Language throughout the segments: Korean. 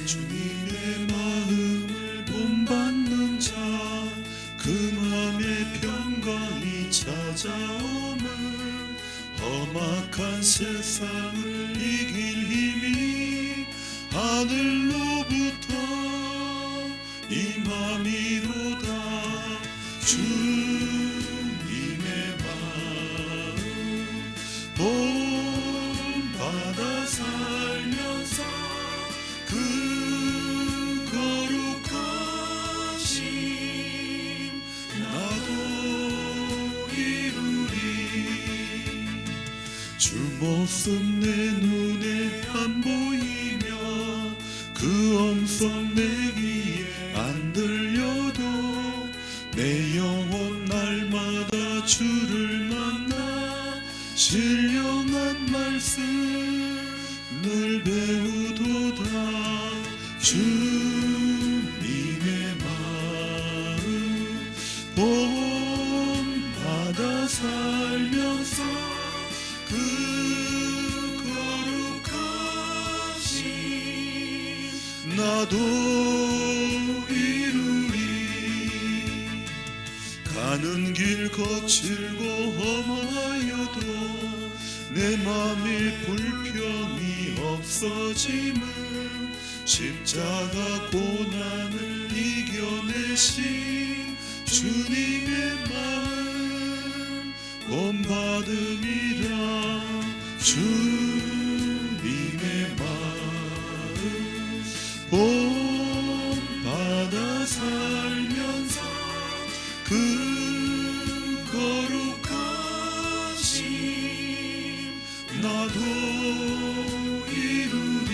주님의 마음을 본받는 자, 그 맘에 평강이 찾아오면 험악한 세상을 이길 힘이 하늘로부터 임함이로다. 주님의 마음 본받아 살면서 그 거룩하심 나도 이루리. 주 모습 내 눈에 안 보이며 그 음성 내 귀에 안 들려도 내 영혼 날마다 주를 만나 신령한 말씀을 배우도다. 주님의 마음 본받아 살면서 그 거룩하심 나도 이루리. 가는 길 거칠고 험하여도 내 맘에 불평이 없어짐은 십자가 고난을 이겨내신 주님의 마음 본받음이라. 주님의 마음 본받아 살면서 그 거룩하심 나도 이루리.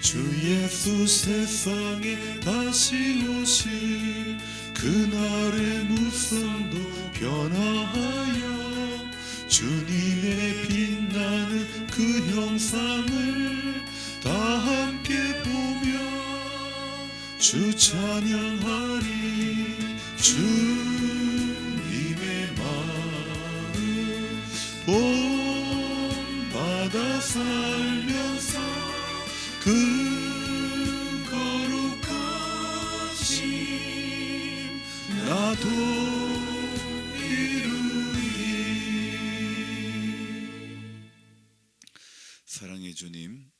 주 예수 세상에 다시 오실 그날의 무성도 변화하여 주님의 빛나는 그 형상을 다 함께 보며 주 찬양하리. 주님의 마음 본받아 살면서 그 거룩하심 나도 이루리. 사랑의 주님,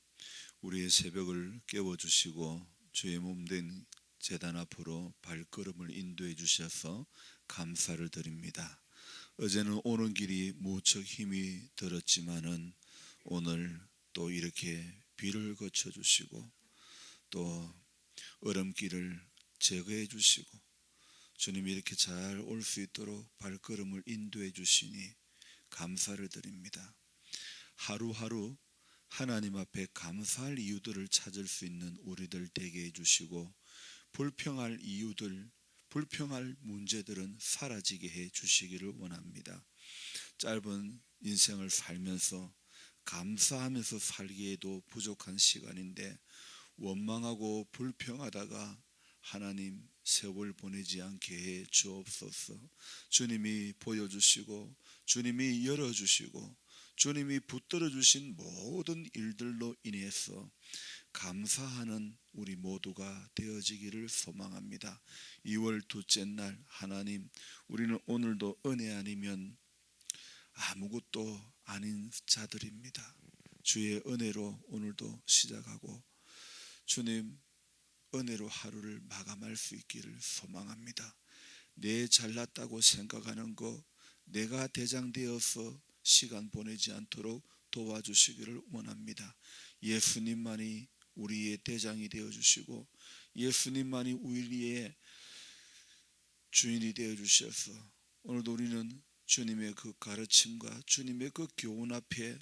우리의 새벽을 깨워주시고 주의 몸된 제단 앞으로 발걸음을 인도해 주셔서 감사를 드립니다. 어제는 오는 길이 무척 힘이 들었지만은 오늘 또 이렇게 비를 거쳐 주시고 또 얼음길을 제거해 주시고 주님이 이렇게 잘 올 수 있도록 발걸음을 인도해 주시니 감사를 드립니다. 하루하루 하나님 앞에 감사할 이유들을 찾을 수 있는 우리들 되게 해주시고 불평할 이유들, 불평할 문제들은 사라지게 해주시기를 원합니다. 짧은 인생을 살면서 감사하면서 살기에도 부족한 시간인데 원망하고 불평하다가 하나님 세월 보내지 않게 해 주옵소서. 주님이 보여주시고 주님이 열어주시고 주님이 붙들어 주신 모든 일들로 인해서 감사하는 우리 모두가 되어지기를 소망합니다. 2월 둘째 날 하나님, 우리는 오늘도 은혜 아니면 아무것도 아닌 자들입니다. 주의 은혜로 오늘도 시작하고 주님 은혜로 하루를 마감할 수 있기를 소망합니다. 내 잘났다고 생각하는 거 내가 대장되어서 시간 보내지 않도록 도와주시기를 원합니다. 예수님만이 우리의 대장이 되어주시고 예수님만이 우리의 주인이 되어주셔서 오늘도 우리는 주님의 그 가르침과 주님의 그 교훈 앞에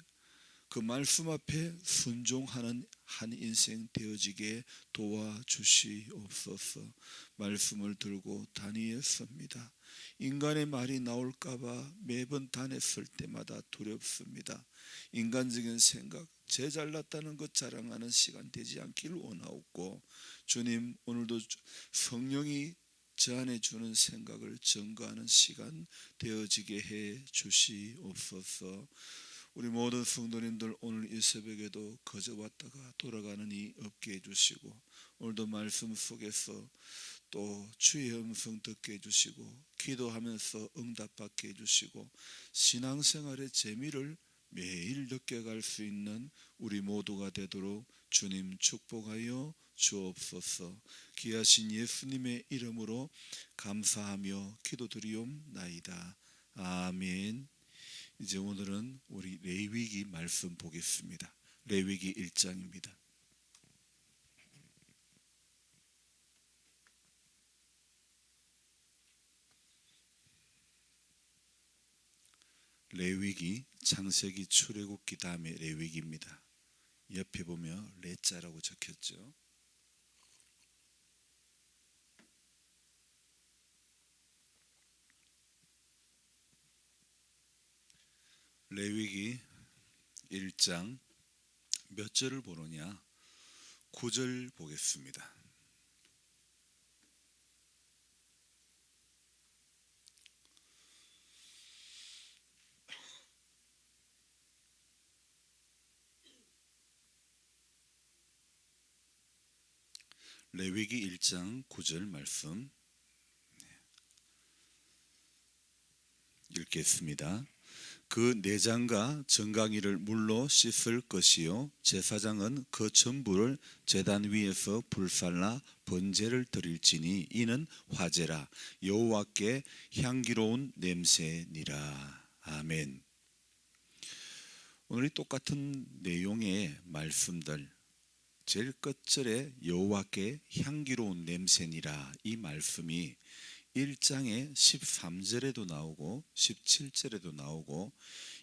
그 말씀 앞에 순종하는 한 인생 되어지게 도와주시옵소서. 말씀을 들고 단위에 섭니다. 인간의 말이 나올까봐 매번 단에 설 때마다 두렵습니다. 인간적인 생각, 제 잘났다는 것 자랑하는 시간 되지 않기를 원하옵고 주님 오늘도 성령이 저 안에 주는 생각을 증거하는 시간 되어지게 해 주시옵소서. 우리 모든 성도님들 오늘 이 새벽에도 거저 왔다가 돌아가는 이 없게 해주시고, 오늘도 말씀 속에서 또 주의 음성 듣게 해주시고, 기도하면서 응답받게 해주시고, 신앙생활의 재미를 매일 느껴갈 수 있는 우리 모두가 되도록 주님 축복하여 주옵소서. 귀하신 예수님의 이름으로 감사하며 기도드리옵나이다. 아멘. 이제 오늘은 우리 레위기 말씀 보겠습니다. 레위기 1장입니다. 레위기, 창세기, 출애굽기 다음에 레위기입니다. 옆에 보면 레자라고 적혔죠. 레위기 1장 몇 절을 보느냐? 9절 보겠습니다. 레위기 1장 9절 말씀 읽겠습니다. 그 내장과 정강이를 물로 씻을 것이요, 제사장은 그 전부를 제단 위에서 불살라 번제를 드릴지니 이는 화제라, 여호와께 향기로운 냄새니라. 아멘. 오늘 똑같은 내용의 말씀들, 제일 끝절에 여호와께 향기로운 냄새니라, 이 말씀이 1장의 13절에도 나오고 17절에도 나오고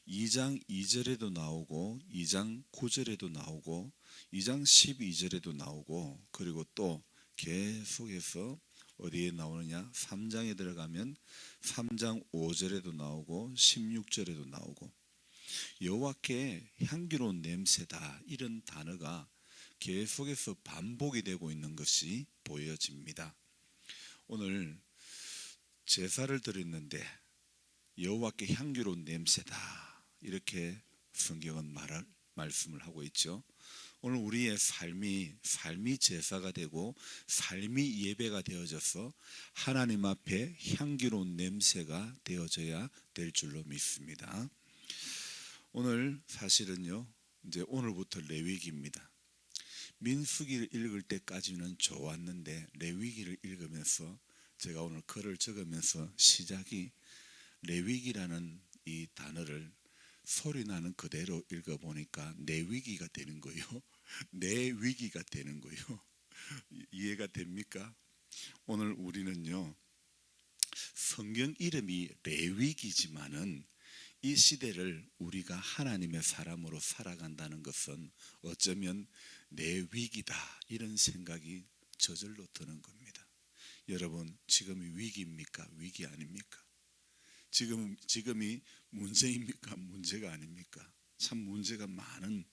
2장 2절에도 나오고 2장 9절에도 나오고 2장 12절에도 나오고, 그리고 또 계속해서 어디에 나오느냐? 3장에 들어가면 3장 5절에도 나오고 16절에도 나오고, 여호와께 향기로운 냄새다, 이런 단어가 계속해서 반복이 되고 있는 것이 보여집니다. 오늘 제사를 드렸는데 여호와께 향기로운 냄새다, 이렇게 성경은 말씀을 하고 있죠. 오늘 우리의 삶이 제사가 되고 삶이 예배가 되어져서 하나님 앞에 향기로운 냄새가 되어져야 될 줄로 믿습니다. 오늘 사실은요, 이제 오늘부터 레위기입니다. 민수기를 읽을 때까지는 좋았는데 레위기를 읽으면서 제가 오늘 글을 적으면서 시작이 레위기라는 이 단어를 소리나는 그대로 읽어보니까 내 위기가 되는 거예요. 내 위기가 되는 거예요. 이해가 됩니까? 오늘 우리는요, 성경 이름이 레위기지만은 이 시대를 우리가 하나님의 사람으로 살아간다는 것은 어쩌면 내 위기다, 이런 생각이 저절로 드는 겁니다. 여러분, 지금이 위기입니까? 위기 아닙니까? 지금이 문제입니까? 문제가 아닙니까? 참 문제가 많은,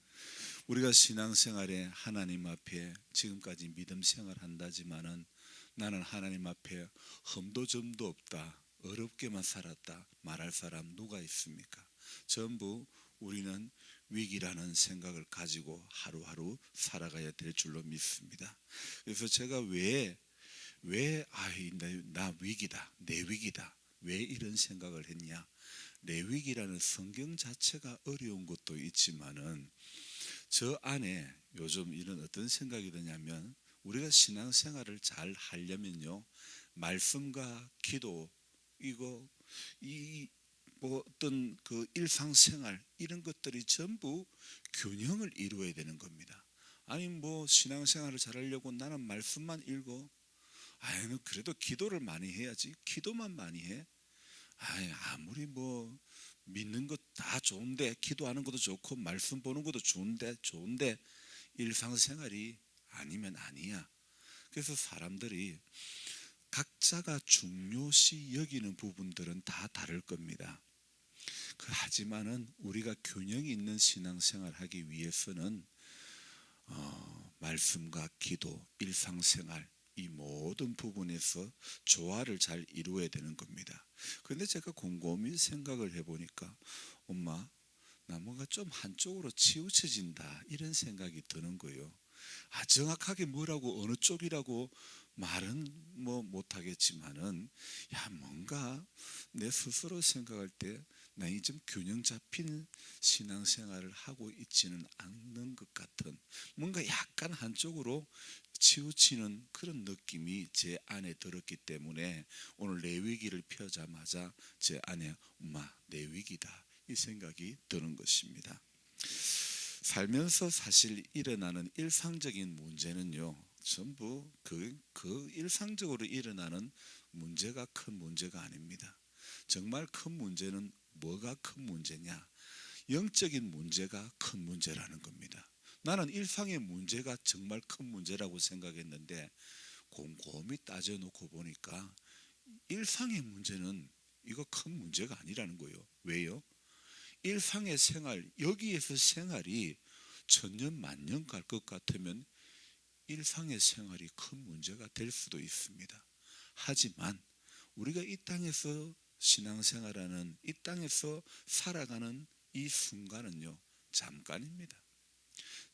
우리가 신앙생활에 하나님 앞에 지금까지 믿음 생활한다지만은 나는 하나님 앞에 흠도 점도 없다, 어렵게만 살았다 말할 사람 누가 있습니까? 전부 우리는 위기라는 생각을 가지고 하루하루 살아가야 될 줄로 믿습니다. 그래서 제가 나 위기다, 내 위기다, 왜 이런 생각을 했냐? 내 위기라는 성경 자체가 어려운 것도 있지만은 저 안에 요즘 이런 어떤 생각이 드냐면, 우리가 신앙생활을 잘 하려면요, 말씀과 기도, 뭐 어떤 그 일상생활, 이런 것들이 전부 균형을 이루어야 되는 겁니다. 아니 뭐 신앙생활을 잘하려고 나는 말씀만 읽어, 그래도 기도를 많이 해야지, 기도만 많이 해? 아무리 뭐 믿는 것 다 좋은데, 기도하는 것도 좋고 말씀 보는 것도 좋은데 일상생활이 아니면 아니야. 그래서 사람들이 각자가 중요시 여기는 부분들은 다 다를 겁니다. 하지만은 우리가 균형이 있는 신앙생활 하기 위해서는 말씀과 기도, 일상생활, 이 모든 부분에서 조화를 잘 이루어야 되는 겁니다. 그런데 제가 곰곰이 생각을 해보니까, 엄마, 뭔가 좀 한쪽으로 치우쳐진다 이런 생각이 드는 거예요. 정확하게 뭐라고 어느 쪽이라고 말은 못하겠지만은 뭔가 내 스스로 생각할 때 나 이 좀 균형 잡힌 신앙생활을 하고 있지는 않는 것 같은, 뭔가 약간 한쪽으로 치우치는 그런 느낌이 제 안에 들었기 때문에 오늘 레위기를 펴자마자 제 안에 엄마 레위기다 이 생각이 드는 것입니다. 살면서 사실 일어나는 일상적인 문제는요, 전부 그 일상적으로 일어나는 문제가 큰 문제가 아닙니다. 정말 큰 문제는 뭐가 큰 문제냐? 영적인 문제가 큰 문제라는 겁니다. 나는 일상의 문제가 정말 큰 문제라고 생각했는데 곰곰이 따져놓고 보니까 일상의 문제는 이거 큰 문제가 아니라는 거예요. 왜요? 일상의 생활, 여기에서 생활이 천년 만년 갈 것 같으면 일상의 생활이 큰 문제가 될 수도 있습니다. 하지만 우리가 이 땅에서 신앙생활하는, 이 땅에서 살아가는 이 순간은요, 잠깐입니다.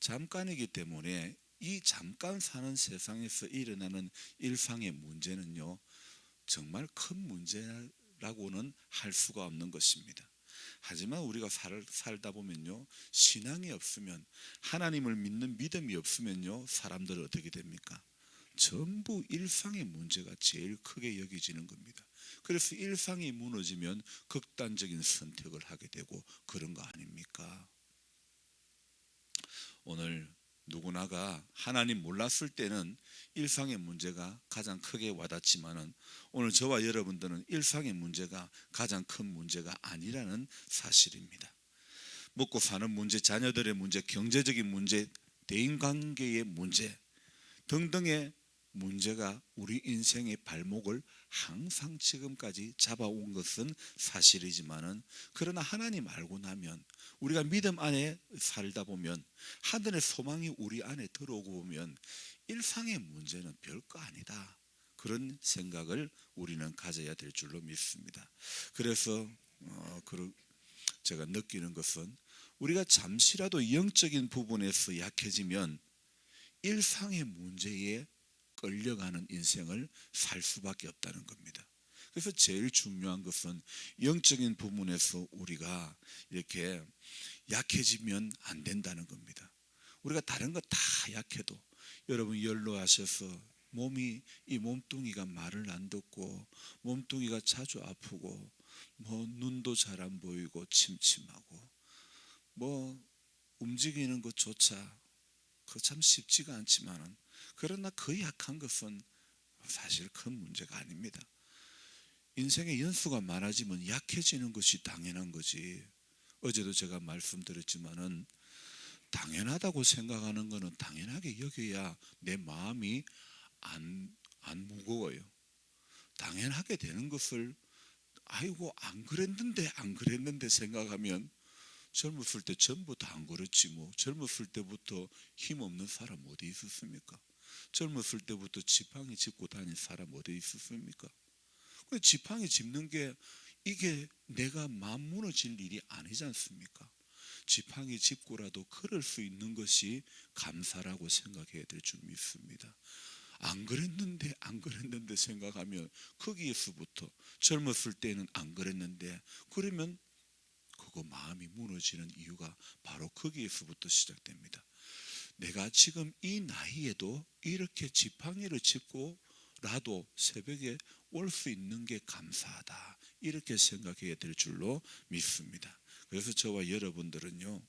잠깐이기 때문에 이 잠깐 사는 세상에서 일어나는 일상의 문제는요, 정말 큰 문제라고는 할 수가 없는 것입니다. 하지만 우리가 살다 보면요, 신앙이 없으면, 하나님을 믿는 믿음이 없으면요, 사람들은 어떻게 됩니까? 전부 일상의 문제가 제일 크게 여겨지는 겁니다. 그래서 일상이 무너지면 극단적인 선택을 하게 되고 그런 거 아닙니까? 오늘 누구나가 하나님 몰랐을 때는 일상의 문제가 가장 크게 와닿지만은 오늘 저와 여러분들은 일상의 문제가 가장 큰 문제가 아니라는 사실입니다. 먹고 사는 문제, 자녀들의 문제, 경제적인 문제, 대인관계의 문제 등등의 문제가 우리 인생의 발목을 항상 지금까지 잡아온 것은 사실이지만은, 그러나 하나님 알고 나면, 우리가 믿음 안에 살다 보면, 하늘의 소망이 우리 안에 들어오고 보면 일상의 문제는 별거 아니다, 그런 생각을 우리는 가져야 될 줄로 믿습니다. 그래서 제가 느끼는 것은, 우리가 잠시라도 영적인 부분에서 약해지면 일상의 문제에 끌려가는 인생을 살 수밖에 없다는 겁니다. 그래서 제일 중요한 것은 영적인 부분에서 우리가 이렇게 약해지면 안 된다는 겁니다. 우리가 다른 거 다 약해도, 여러분 연로하셔서 이 몸뚱이가 말을 안 듣고 몸뚱이가 자주 아프고 눈도 잘 안 보이고 침침하고 움직이는 것조차 그 참 쉽지가 않지만은, 그러나 그 약한 것은 사실 큰 문제가 아닙니다. 인생의 연수가 많아지면 약해지는 것이 당연한 거지. 어제도 제가 말씀드렸지만은 당연하다고 생각하는 것은 당연하게 여겨야 내 마음이 안 무거워요. 당연하게 되는 것을 아이고 안 그랬는데 생각하면, 젊었을 때 전부 다 안 그렇지 뭐. 젊었을 때부터 힘없는 사람 어디 있었습니까? 젊었을 때부터 지팡이 짚고 다닌 사람 어디 있었습니까? 지팡이 짚는 게 이게 내가 마음 무너질 일이 아니지 않습니까? 지팡이 짚고라도 걸을 수 있는 것이 감사라고 생각해야 될 줄 믿습니다. 안 그랬는데 생각하면, 거기에서부터 젊었을 때는 안 그랬는데, 그러면 그거 마음이 무너지는 이유가 바로 거기에서부터 시작됩니다. 내가 지금 이 나이에도 이렇게 지팡이를 짚고라도 새벽에 올 수 있는 게 감사하다, 이렇게 생각해야 될 줄로 믿습니다. 그래서 저와 여러분들은요,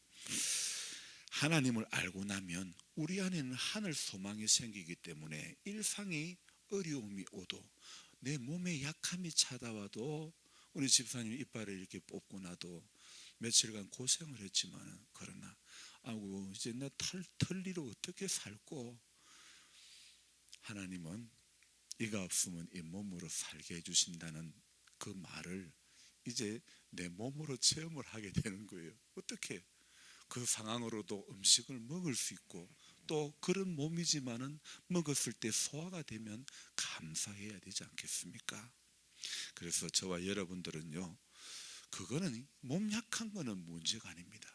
하나님을 알고 나면 우리 안에는 하늘 소망이 생기기 때문에 일상이 어려움이 오도, 내 몸에 약함이 찾아와도, 우리 집사님 이빨을 이렇게 뽑고 나도 며칠간 고생을 했지만, 그러나 아이고 이제 내 털리로 어떻게 살고, 하나님은 이가 없으면 이 몸으로 살게 해주신다는 그 말을 이제 내 몸으로 체험을 하게 되는 거예요. 어떻게 그 상황으로도 음식을 먹을 수 있고, 또 그런 몸이지만은 먹었을 때 소화가 되면 감사해야 되지 않겠습니까? 그래서 저와 여러분들은요, 그거는 몸 약한 거는 문제가 아닙니다.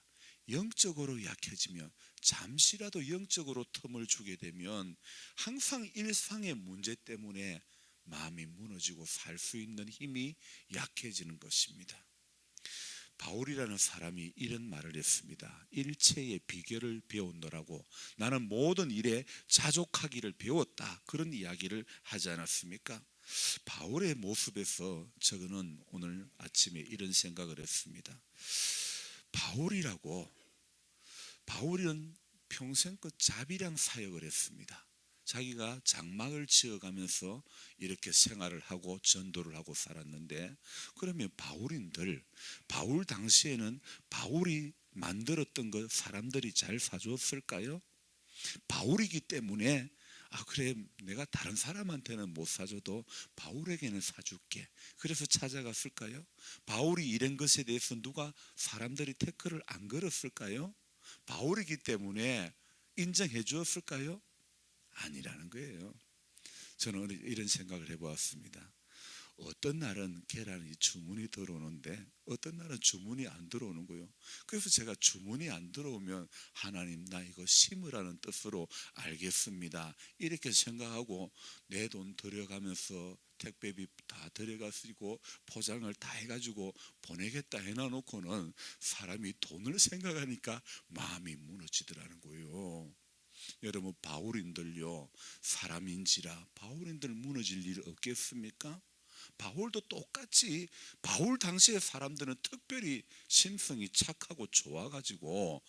영적으로 약해지면, 잠시라도 영적으로 틈을 주게 되면 항상 일상의 문제 때문에 마음이 무너지고 살 수 있는 힘이 약해지는 것입니다. 바울이라는 사람이 이런 말을 했습니다. 일체의 비결을 배웠노라고. 나는 모든 일에 자족하기를 배웠다, 그런 이야기를 하지 않았습니까? 바울의 모습에서 저는 오늘 아침에 이런 생각을 했습니다. 바울은 평생껏 자비랑 사역을 했습니다. 자기가 장막을 지어가면서 이렇게 생활을 하고 전도를 하고 살았는데, 그러면 바울 당시에는 바울이 만들었던 것 사람들이 잘 사줬을까요? 바울이기 때문에 그래, 내가 다른 사람한테는 못 사줘도 바울에게는 사줄게, 그래서 찾아갔을까요? 바울이 이런 것에 대해서 누가 사람들이 태클을 안 걸었을까요? 바울이기 때문에 인정해 주었을까요? 아니라는 거예요. 저는 이런 생각을 해보았습니다. 어떤 날은 계란이 주문이 들어오는데 어떤 날은 주문이 안 들어오는 거예요. 그래서 제가 주문이 안 들어오면 하나님, 나 이거 심으라는 뜻으로 알겠습니다, 이렇게 생각하고 내 돈 들여가면서 택배비 다 들여가지고 포장을 다 해가지고 보내겠다 해놔놓고는 사람이 돈을 생각하니까 마음이 무너지더라는 거예요. 여러분, 바울인들요, 사람인지라 바울인들 무너질 일 없겠습니까? 바울도 똑같이, 바울 당시의 사람들은 특별히 심성이 착하고 좋아가지고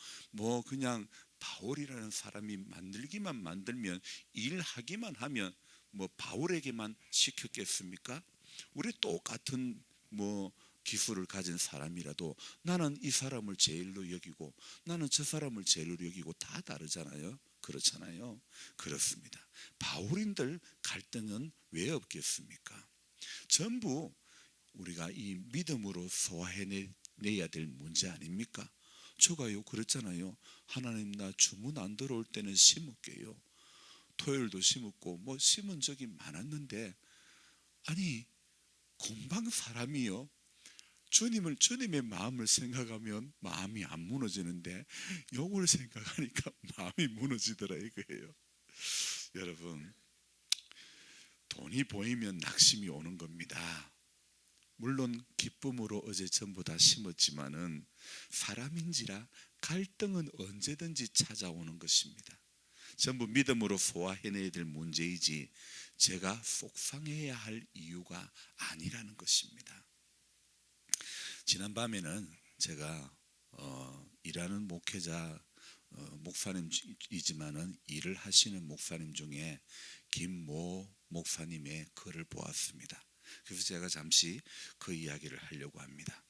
그냥 바울이라는 사람이 만들면, 일하기만 하면 바울에게만 시켰겠습니까? 우리 똑같은 기술을 가진 사람이라도 나는 이 사람을 제일로 여기고 나는 저 사람을 제일로 여기고 다 다르잖아요. 그렇잖아요. 그렇습니다. 바울인들 갈등은 왜 없겠습니까? 전부 우리가 이 믿음으로 소화해내야 될 문제 아닙니까? 저가요 그랬잖아요. 하나님, 나 주문 안 들어올 때는 심을게요. 토요일도 심었고 심은 적이 많았는데, 아니 금방 사람이요, 주님의 마음을 생각하면 마음이 안 무너지는데 욕을 생각하니까 마음이 무너지더라 이거예요. 여러분, 돈이 보이면 낙심이 오는 겁니다. 물론 기쁨으로 어제 전부 다 심었지만은 사람인지라 갈등은 언제든지 찾아오는 것입니다. 전부 믿음으로 소화해내야 될 문제이지 제가 속상해야 할 이유가 아니라는 것입니다. 지난밤에는 제가 일하는 목회자 목사님이지만은 일을 하시는 목사님 중에 김모 목사님의 글을 보았습니다. 그래서 제가 잠시 그 이야기를 하려고 합니다.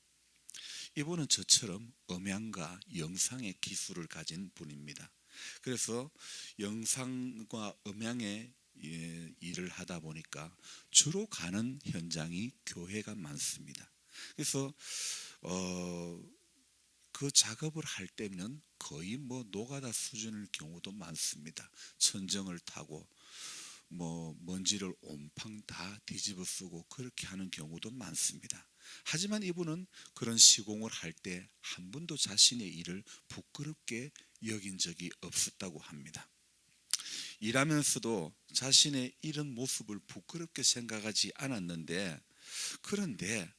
이분은 저처럼 음향과 영상의 기술을 가진 분입니다. 그래서 영상과 음향의 일을 하다 보니까 주로 가는 현장이 교회가 많습니다. 그래서 그 작업을 할 때는 거의 노가다 수준일 경우도 많습니다. 천정을 타고 먼지를 온팡 다 뒤집어 쓰고 그렇게 하는 경우도 많습니다. 하지만 이분은 그런 시공을 할 때 한 번도 자신의 일을 부끄럽게 여긴 적이 없었다고 합니다. 일하면서도 자신의 이런 모습을 부끄럽게 생각하지 않았는데, 그런데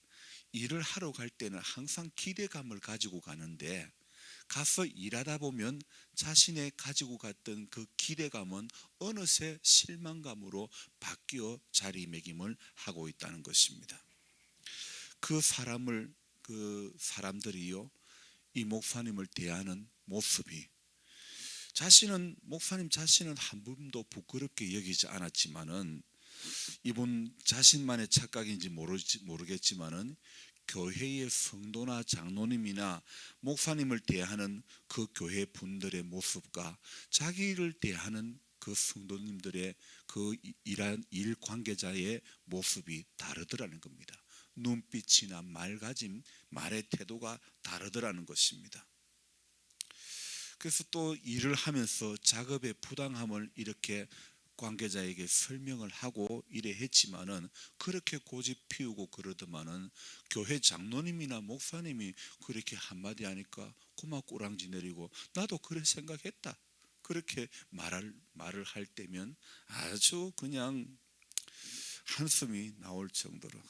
일을 하러 갈 때는 항상 기대감을 가지고 가는데 가서 일하다 보면 자신의 가지고 갔던 그 기대감은 어느새 실망감으로 바뀌어 자리매김을 하고 있다는 것입니다. 그 사람들이요, 이 목사님을 대하는 모습이, 목사님 자신은 한 번도 부끄럽게 여기지 않았지만은 이분 자신만의 착각인지 모르겠지만은 교회의 성도나 장로님이나 목사님을 대하는 그 교회 분들의 모습과 자기를 대하는 그 성도님들의 그 일 관계자의 모습이 다르더라는 겁니다. 눈빛이나 말가짐, 말의 태도가 다르더라는 것입니다. 그래서 또 일을 하면서 작업의 부당함을 이렇게 관계자에게 설명을 하고 이래 했지만은, 그렇게 고집 피우고 그러더만은 교회 장로님이나 목사님이 그렇게 한마디 하니까 고마 꼬랑지 내리고 나도 그래 생각했다, 그렇게 말을 할 때면 아주 그냥 한숨이 나올 정도로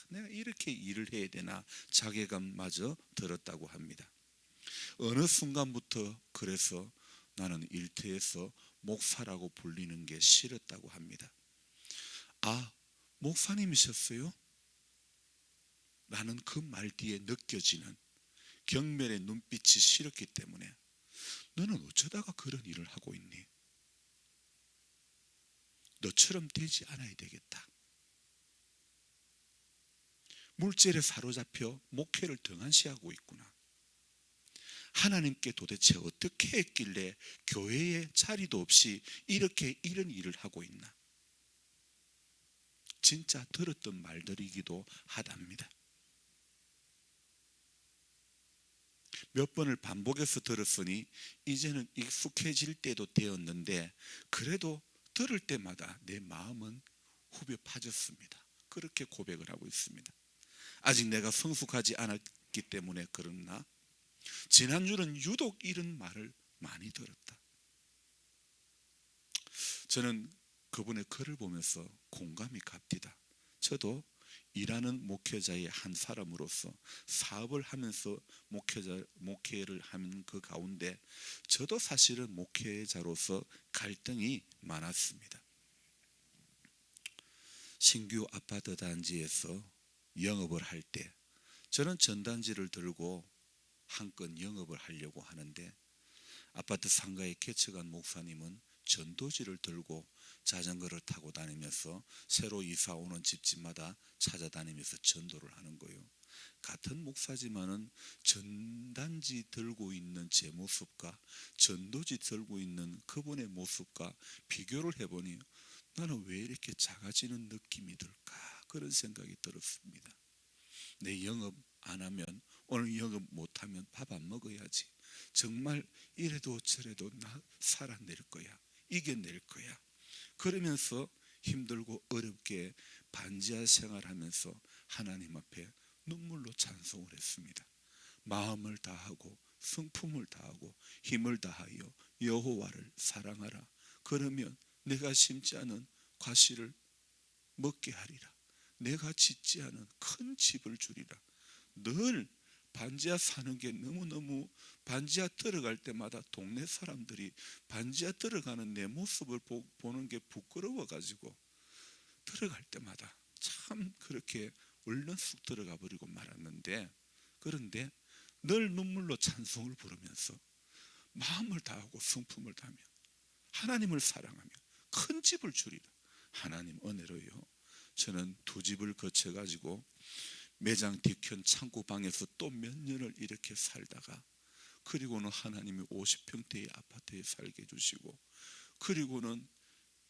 내가 이렇게 일을 해야 되나 자괴감마저 들었다고 합니다. 어느 순간부터 그래서 나는 일터에서 목사라고 불리는 게 싫었다고 합니다. 아, 목사님이셨어요? 라는 그 말 뒤에 느껴지는 경멸의 눈빛이 싫었기 때문에 너는 어쩌다가 그런 일을 하고 있니? 너처럼 되지 않아야 되겠다. 물질에 사로잡혀 목회를 등한시하고 있구나. 하나님께 도대체 어떻게 했길래 교회에 자리도 없이 이렇게 이런 일을 하고 있나? 진짜 들었던 말들이기도 하답니다. 몇 번을 반복해서 들었으니 이제는 익숙해질 때도 되었는데, 그래도 들을 때마다 내 마음은 후벼 파졌습니다. 그렇게 고백을 하고 있습니다. 아직 내가 성숙하지 않았기 때문에 그렇나? 지난주는 유독 이런 말을 많이 들었다. 저는 그분의 글을 보면서 공감이 갑디다. 저도 일하는 목회자의 한 사람으로서 사업을 하면서 목회를 하는 그 가운데 저도 사실은 목회자로서 갈등이 많았습니다. 신규 아파트 단지에서 영업을 할 때 저는 전단지를 들고 한 건 영업을 하려고 하는데, 아파트 상가에 개척한 목사님은 전도지를 들고 자전거를 타고 다니면서 새로 이사 오는 집집마다 찾아다니면서 전도를 하는 거예요. 같은 목사지만은 전단지 들고 있는 제 모습과 전도지 들고 있는 그분의 모습과 비교를 해보니 나는 왜 이렇게 작아지는 느낌이 들까? 그런 생각이 들었습니다. 내 영업 안 하면, 오늘 영업 못하면 밥 안 먹어야지. 정말 이래도 저래도 나 살아낼 거야, 이겨낼 거야. 그러면서 힘들고 어렵게 반지하 생활하면서 하나님 앞에 눈물로 찬송을 했습니다. 마음을 다하고 성품을 다하고 힘을 다하여 여호와를 사랑하라. 그러면 내가 심지 않은 과실을 먹게 하리라. 내가 짓지 않은 큰 집을 주리라. 늘 반지하 사는 게 너무너무, 반지하 들어갈 때마다 동네 사람들이 반지하 들어가는 내 모습을 보는 게 부끄러워 가지고 들어갈 때마다 참 그렇게 얼른 쑥 들어가 버리고 말았는데, 그런데 늘 눈물로 찬송을 부르면서 마음을 다하고 성품을 다하며 하나님을 사랑하며 큰 집을 주리라. 하나님 은혜로요, 저는 2집을 거쳐 가지고 매장 뒤편 창고 방에서 또 몇 년을 이렇게 살다가, 그리고는 하나님이 50평대의 아파트에 살게 해주시고, 그리고는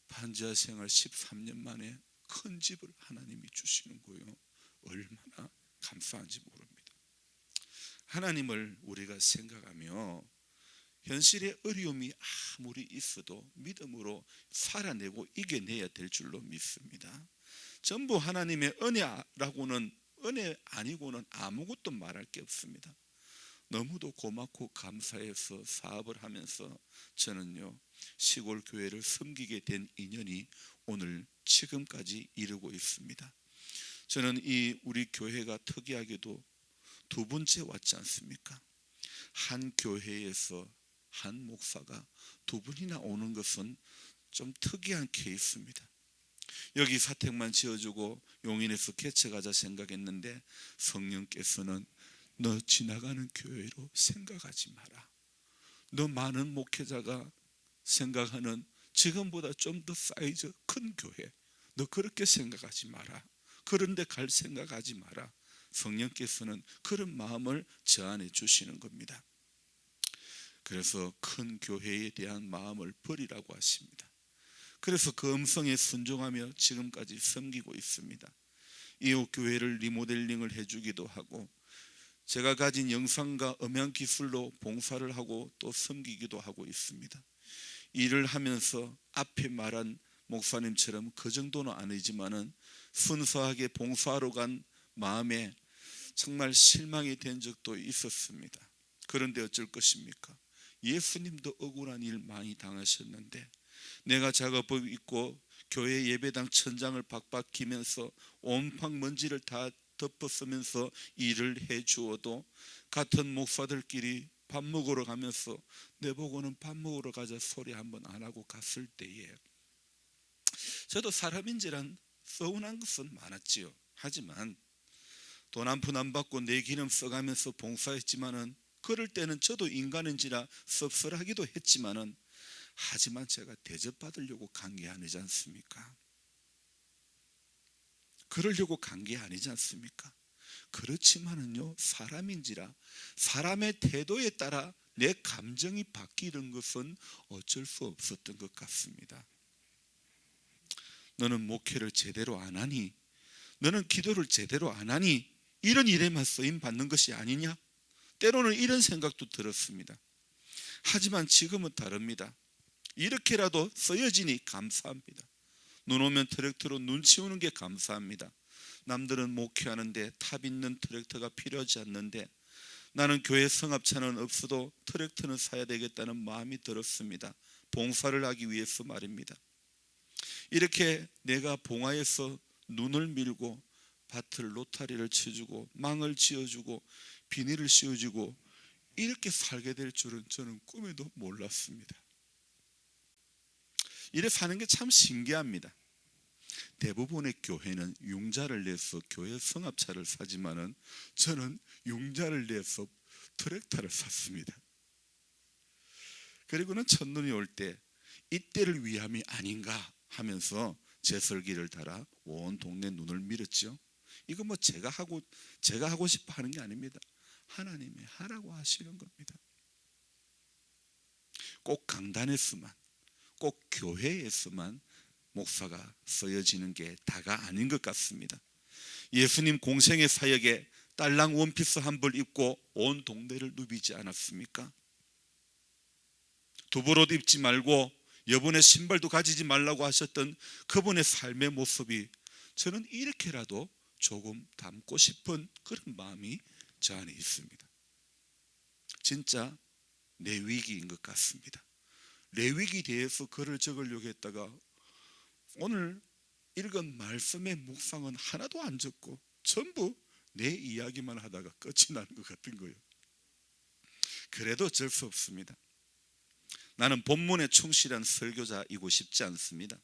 반지하 생활 13년 만에 큰 집을 하나님이 주시는 거예요. 얼마나 감사한지 모릅니다. 하나님을 우리가 생각하며 현실의 어려움이 아무리 있어도 믿음으로 살아내고 이겨내야 될 줄로 믿습니다. 전부 하나님의 은혜라고는, 은혜 아니고는 아무것도 말할 게 없습니다. 너무도 고맙고 감사해서 사업을 하면서 저는요, 시골 교회를 섬기게 된 인연이 오늘 지금까지 이르고 있습니다. 저는 이 우리 교회가 특이하게도 2번째 왔지 않습니까? 한 교회에서 한 목사가 2분이나 오는 것은 좀 특이한 케이스입니다. 여기 사택만 지어주고 용인에서 개척하자 생각했는데 성령께서는 너 지나가는 교회로 생각하지 마라. 너 많은 목회자가 생각하는 지금보다 좀 더 사이즈 큰 교회, 너 그렇게 생각하지 마라. 그런데 갈 생각하지 마라. 성령께서는 그런 마음을 저 안에 주시는 겁니다. 그래서 큰 교회에 대한 마음을 버리라고 하십니다. 그래서 그 음성에 순종하며 지금까지 섬기고 있습니다. 이웃 교회를 리모델링을 해주기도 하고, 제가 가진 영상과 음향 기술로 봉사를 하고 또 섬기기도 하고 있습니다. 일을 하면서 앞에 말한 목사님처럼 그 정도는 아니지만은 순수하게 봉사하러 간 마음에 정말 실망이 된 적도 있었습니다. 그런데 어쩔 것입니까? 예수님도 억울한 일 많이 당하셨는데 내가 작업복 입고 교회 예배당 천장을 박박 기면서 온팡 먼지를 다 덮어쓰면서 일을 해 주어도 같은 목사들끼리 밥 먹으러 가면서 내보고는 밥 먹으러 가자 소리 한번 안 하고 갔을 때에 저도 사람인지란 서운한 것은 많았지요. 하지만 돈 한 푼 안 받고 내 기름 써가면서 봉사했지만은 그럴 때는 저도 인간인지라 섭섭하기도 했지만은 하지만 제가 대접받으려고 간 게 아니지 않습니까? 그러려고 간 게 아니지 않습니까? 그렇지만은요, 사람인지라 사람의 태도에 따라 내 감정이 바뀌는 것은 어쩔 수 없었던 것 같습니다. 너는 목회를 제대로 안 하니? 너는 기도를 제대로 안 하니? 이런 일에만 쓰임 받는 것이 아니냐? 때로는 이런 생각도 들었습니다. 하지만 지금은 다릅니다. 이렇게라도 쓰여지니 감사합니다. 눈 오면 트랙터로 눈 치우는 게 감사합니다. 남들은 목회하는데 탑 있는 트랙터가 필요하지 않는데 나는 교회 성합차는 없어도 트랙터는 사야 되겠다는 마음이 들었습니다. 봉사를 하기 위해서 말입니다. 이렇게 내가 봉화에서 눈을 밀고 밭을 로타리를 쳐주고 망을 지어주고 비닐을 씌워주고 이렇게 살게 될 줄은 저는 꿈에도 몰랐습니다. 이래 사는 게 참 신기합니다. 대부분의 교회는 융자를 내서 교회 성합차를 사지만은 저는 융자를 내서 트랙터를 샀습니다. 그리고는 첫눈이 올 때 이때를 위함이 아닌가 하면서 제설기를 달아 온 동네 눈을 밀었죠. 이거 뭐 제가 하고 싶어 하는 게 아닙니다. 하나님이 하라고 하시는 겁니다. 꼭 강단에서만, 꼭 교회에서만 목사가 쓰여지는 게 다가 아닌 것 같습니다. 예수님 공생의 사역에 딸랑 원피스 한 벌 입고 온 동네를 누비지 않았습니까? 두벌옷 입지 말고 여분의 신발도 가지지 말라고 하셨던 그분의 삶의 모습이 저는 이렇게라도 조금 닮고 싶은 그런 마음이 저 안에 있습니다. 진짜 레위기인 것 같습니다. 레위기 대해서 글을 적으려고 했다가 오늘 읽은 말씀의 묵상은 하나도 안 적고 전부 내 이야기만 하다가 끝이 나는 것 같은 거예요. 그래도 어쩔 수 없습니다. 나는 본문에 충실한 설교자이고 싶지 않습니다.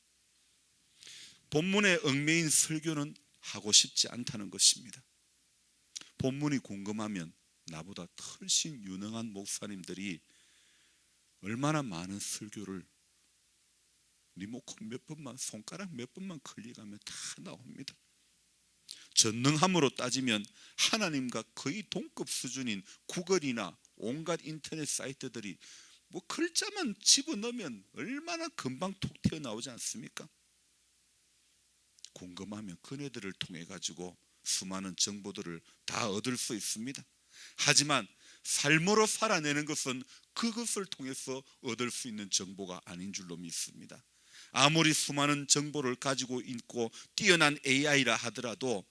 본문에 얽매인 설교는 하고 싶지 않다는 것입니다. 본문이 궁금하면 나보다 훨씬 유능한 목사님들이 얼마나 많은 설교를 리모컨 몇 번만, 손가락 몇 번만 클릭하면 다 나옵니다. 전능함으로 따지면 하나님과 거의 동급 수준인 구글이나 온갖 인터넷 사이트들이 뭐 글자만 집어넣으면 얼마나 금방 톡 튀어나오지 않습니까? 궁금하면 그네들을 통해 가지고 수많은 정보들을 다 얻을 수 있습니다. 하지만 삶으로 살아내는 것은 그것을 통해서 얻을 수 있는 정보가 아닌 줄로 믿습니다. 아무리 수많은 정보를 가지고 있고 뛰어난 AI라 하더라도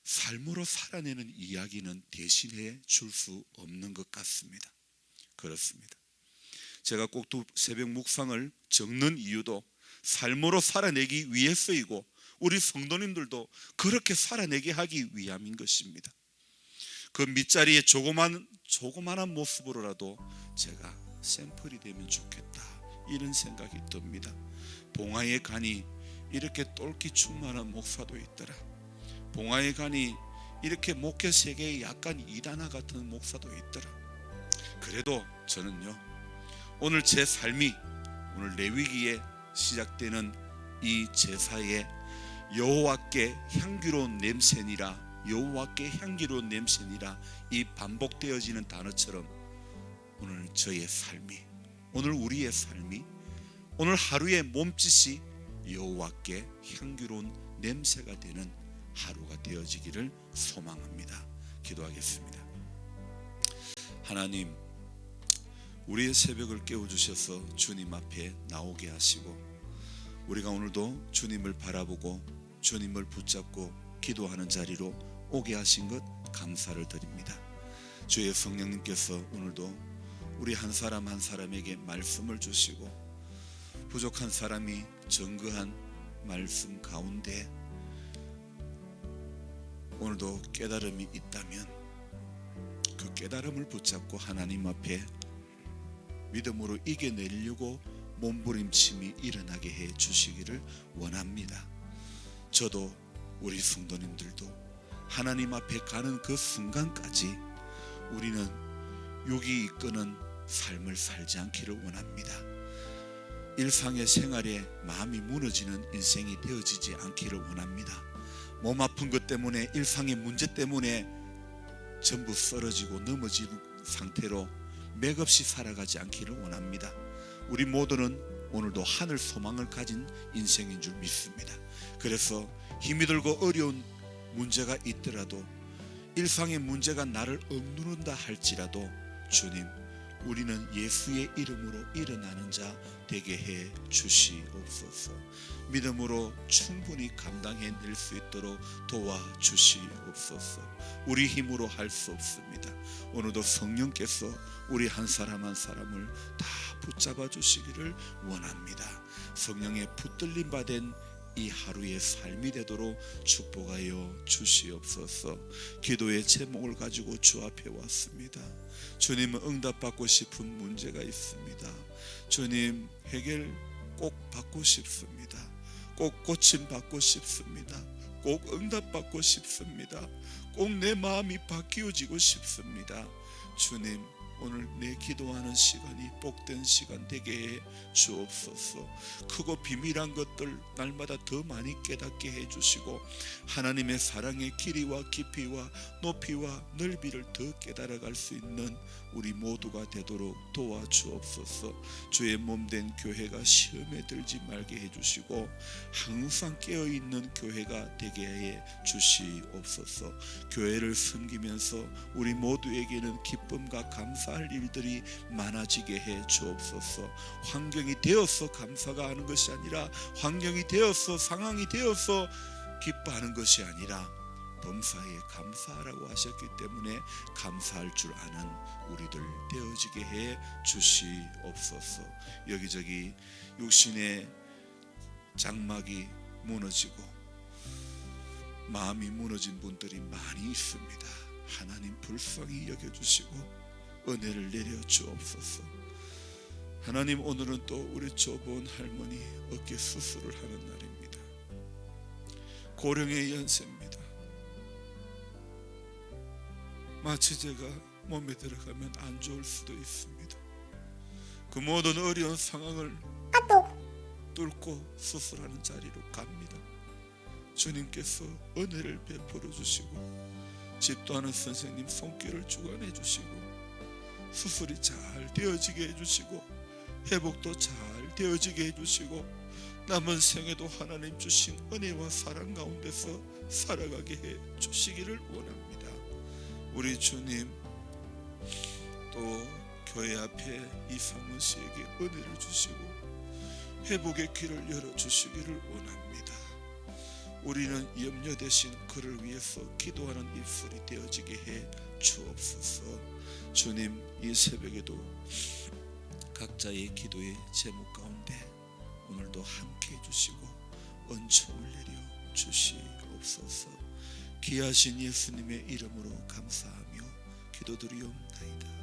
삶으로 살아내는 이야기는 대신해 줄 수 없는 것 같습니다. 그렇습니다. 제가 꼭 새벽 묵상을 적는 이유도 삶으로 살아내기 위해서이고 우리 성도님들도 그렇게 살아내게 하기 위함인 것입니다. 그 밑자리에 조그마한 모습으로라도 제가 샘플이 되면 좋겠다, 이런 생각이 듭니다. 봉화에 가니 이렇게 똘끼 충만한 목사도 있더라. 봉화에 가니 이렇게 목회 세계에 약간 이단아 같은 목사도 있더라. 그래도 저는요, 오늘 제 삶이 오늘 레위기에 시작되는 이 제사에 여호와께 향기로운 냄새니라, 여호와께 향기로운 냄새니라, 이 반복되어지는 단어처럼 오늘 저의 삶이, 오늘 우리의 삶이, 오늘 하루의 몸짓이 여호와께 향기로운 냄새가 되는 하루가 되어지기를 소망합니다. 기도하겠습니다. 하나님, 우리의 새벽을 깨워주셔서 주님 앞에 나오게 하시고 우리가 오늘도 주님을 바라보고 주님을 붙잡고 기도하는 자리로 오게 하신 것 감사를 드립니다. 주의 성령님께서 오늘도 우리 한 사람 한 사람에게 말씀을 주시고 부족한 사람이 증거한 말씀 가운데 오늘도 깨달음이 있다면 그 깨달음을 붙잡고 하나님 앞에 믿음으로 이겨내려고 몸부림침이 일어나게 해 주시기를 원합니다. 저도 우리 성도님들도 하나님 앞에 가는 그 순간까지 우리는 육이 이끄는 삶을 살지 않기를 원합니다. 일상의 생활에 마음이 무너지는 인생이 되어지지 않기를 원합니다. 몸 아픈 것 때문에 일상의 문제 때문에 전부 쓰러지고 넘어지는 상태로 맥없이 살아가지 않기를 원합니다. 우리 모두는 오늘도 하늘 소망을 가진 인생인 줄 믿습니다. 그래서 힘이 들고 어려운 문제가 있더라도 일상의 문제가 나를 억누른다 할지라도 주님, 우리는 예수의 이름으로 일어나는 자 되게 해 주시옵소서. 믿음으로 충분히 감당해낼 수 있도록 도와주시옵소서. 우리 힘으로 할 수 없습니다. 오늘도 성령께서 우리 한 사람 한 사람을 다 붙잡아 주시기를 원합니다. 성령의 붙들림 받은 이 하루의 삶이 되도록 축복하여 주시옵소서. 기도의 제목을 가지고 주 앞에 왔습니다. 주님은 응답받고 싶은 문제가 있습니다. 주님, 해결 꼭 받고 싶습니다. 꼭 고침 받고 싶습니다. 꼭 응답받고 싶습니다. 꼭 내 마음이 바뀌어지고 싶습니다. 주님, 오늘 내 기도하는 시간이 복된 시간 되게 해 주옵소서. 크고 비밀한 것들 날마다 더 많이 깨닫게 해 주시고 하나님의 사랑의 길이와 깊이와 높이와 넓이를 더 깨달아갈 수 있는 우리 모두가 되도록 도와주옵소서. 주의 몸된 교회가 시험에 들지 말게 해 주시고 항상 깨어있는 교회가 되게 해 주시옵소서. 교회를 섬기면서 우리 모두에게는 기쁨과 감사할 일들이 많아지게 해 주옵소서. 환경이 되어서 감사가 하는 것이 아니라 환경이 되어서 상황이 되어서 기뻐하는 것이 아니라 범사에 감사하라고 하셨기 때문에 감사할 줄 아는 우리들 되어지게 해 주시옵소서. 여기저기 육신의 장막이 무너지고 마음이 무너진 분들이 많이 있습니다. 하나님 불쌍히 여겨주시고 은혜를 내려 주옵소서. 하나님, 오늘은 또 우리 조본 할머니 어깨 수술을 하는 날입니다. 고령의 연세입니다. 마취 제가 몸에 들어가면 안 좋을 수도 있습니다. 그 모든 어려운 상황을 뚫고 수술하는 자리로 갑니다. 주님께서 은혜를 베풀어 주시고 집도하는 선생님 손길을 주관해 주시고 수술이 잘 되어지게 해주시고 회복도 잘 되어지게 해주시고 남은 생에도 하나님 주신 은혜와 사랑 가운데서 살아가게 해 주시기를 원합니다. 우리 주님, 또 교회 앞에 이상문 씨에게 은혜를 주시고 회복의 길을 열어주시기를 원합니다. 우리는 염려 대신 그를 위해서 기도하는 입술이 되어지게 해 주옵소서. 주님, 이 새벽에도 각자의 기도의 제목 가운데 오늘도 함께 해주시고 은총을 내려 주시옵소서. 귀하신 예수님의 이름으로 감사하며 기도드리옵나이다.